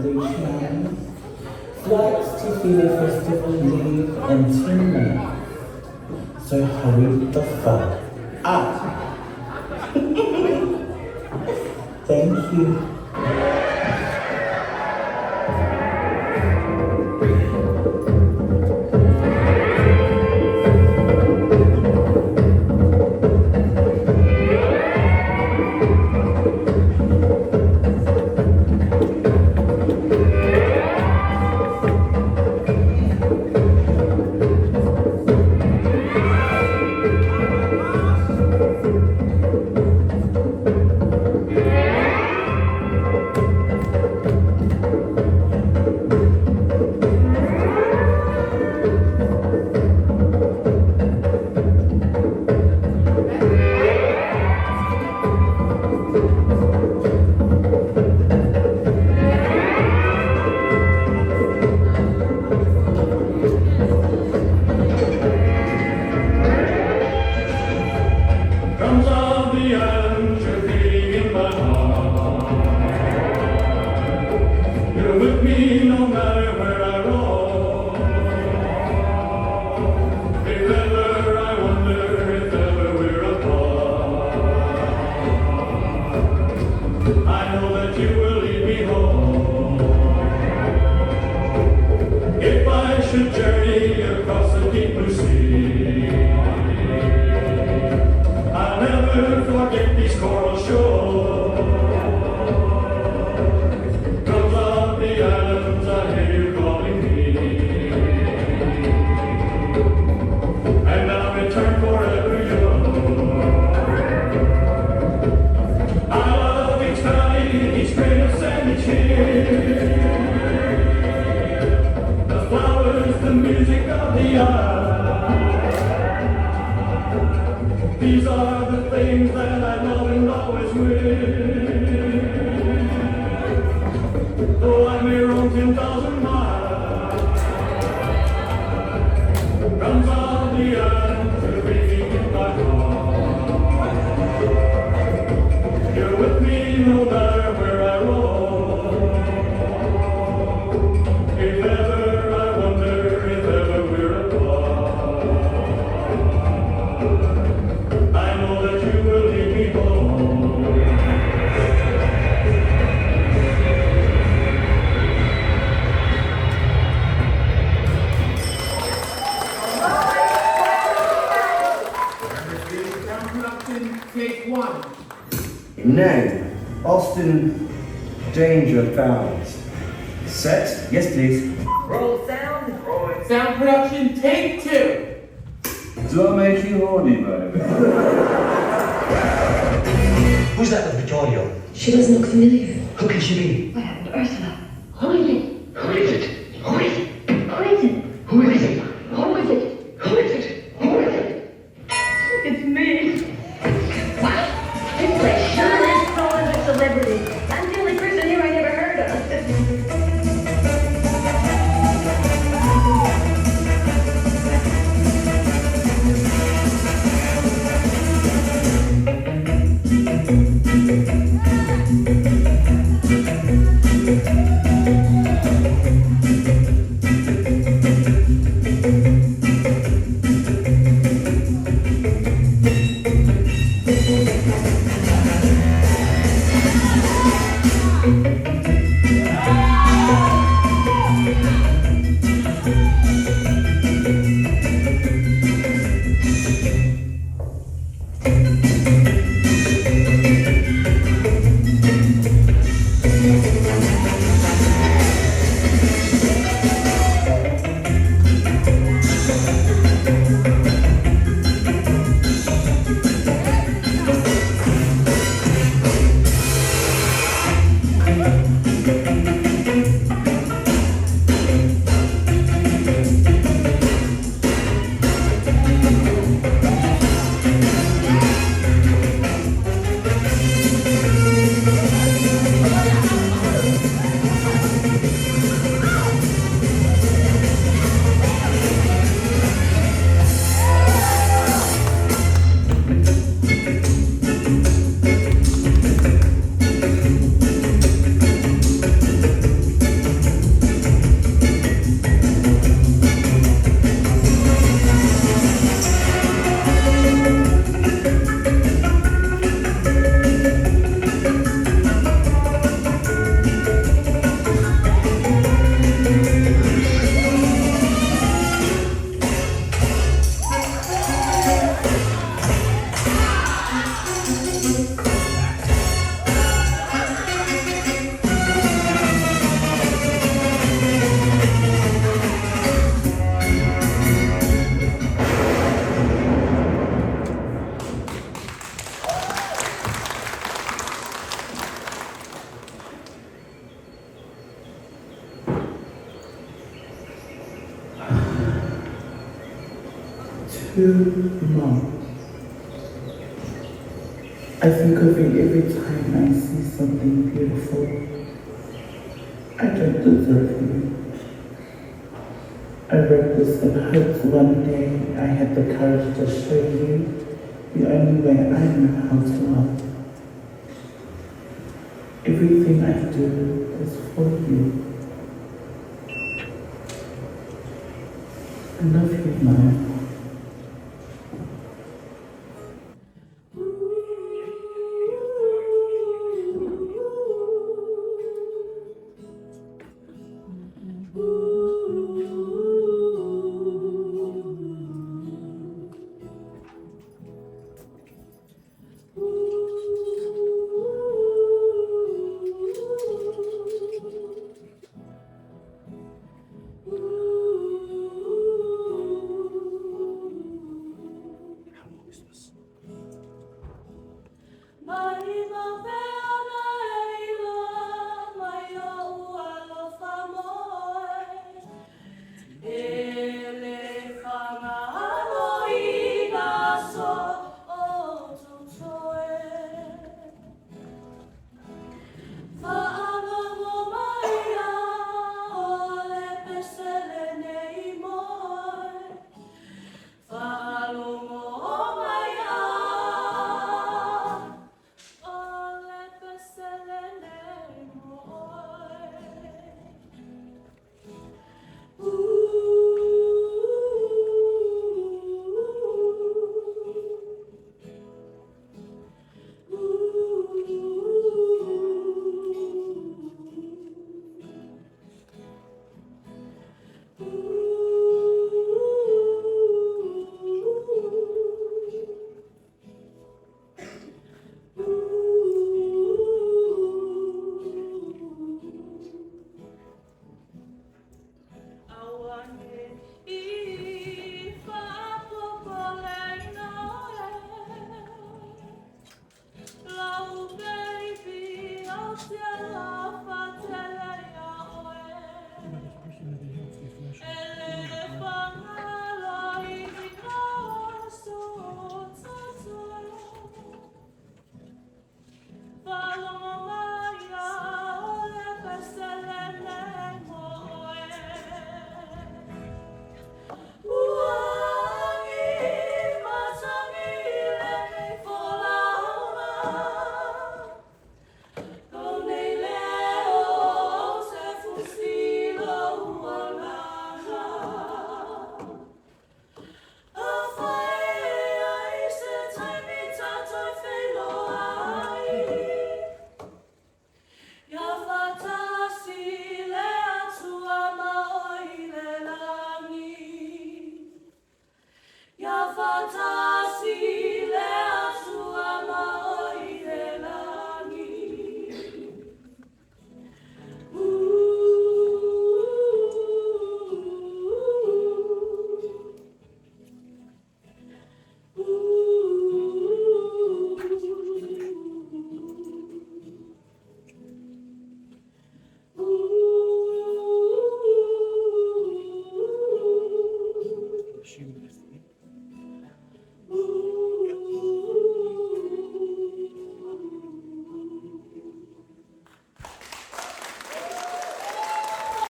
reservations, flights to Philly Festival leave in 2 minutes. So hurry the fuck up. Thank you. Drums of the islands are beating in my heart. You're with me no matter where I roam. If ever I wonder if ever we're apart, I know that you will lead me home. If I should journey across the deep blue sea, I'll never forget these coral shores. Drums of the islands, I hear you calling me. And I'll return forever yours. I love each valley, each grain of sand, each hill. The flowers, the music of the isle. These are the things that I love and always will. Though I may roam 10,000 miles, drums of the islands are ringing in my heart. You're with me no matter where I roam. If ever I wonder if ever we're apart, I know that you will lead me home. Sound production, take one. Name, Austin Danger Bounds. Set? Yes, please. Roll sound. Sound production, take two. Do I make you horny, baby? Who's that with Vittorio? She doesn't look familiar. Who can she be? What happened to Ursula? Who is it? Who is it? Who is it? Who is it? Who is it? Who is it? Who is it? Who is it? It's me. Wow, this place sure is crawling with celebrities. I'm the only person here I never heard of. to Mom. I think of you every time I see something beautiful. I don't deserve you. I wrote this in hopes one day I had the courage to show you the only way I know how to love. Everything I do is for you. I love you, Mom.